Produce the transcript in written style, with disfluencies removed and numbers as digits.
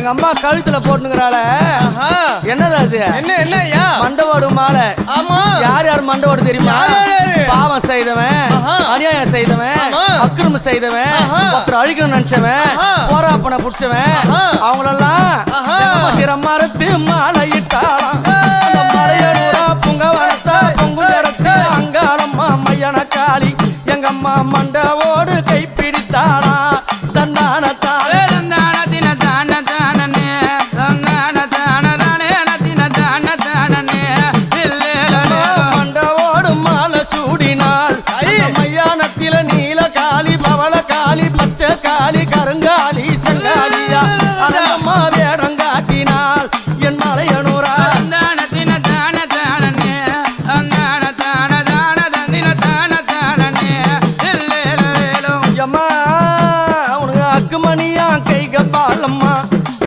எங்க அம்மா கழுத்துல போட்டுங்கறாள என்னது அது என்ன ஐயா மண்டவோடு மாலை ஆமா யார் யார் மண்டவோடு தெரியுமா பாவம் செய்தவன் அநியாயம் செய்தவன் அக்கிரமம் செய்தவன் ஒருத்தர் அழிக்கணும்னு நினைச்சவன் போராப்பனை புடிச்சவன் அவங்களெல்லாம் சிரமரத்து மாலை இட்டாளாம் அந்த மலையனூரா புங்கவனத்தா பொங்குடரச்சு அங்காளம்மா மையன காளி எங்க அம்மா மண்டவோடு கை பிடித்தாளா தன்னான தானே மண்டவோடு மாலை சூடினாள் மையானத்தில நீல காளி பவள காளி பச்சை காளி கருங்காளி செங்காளியா அடங்கம்மா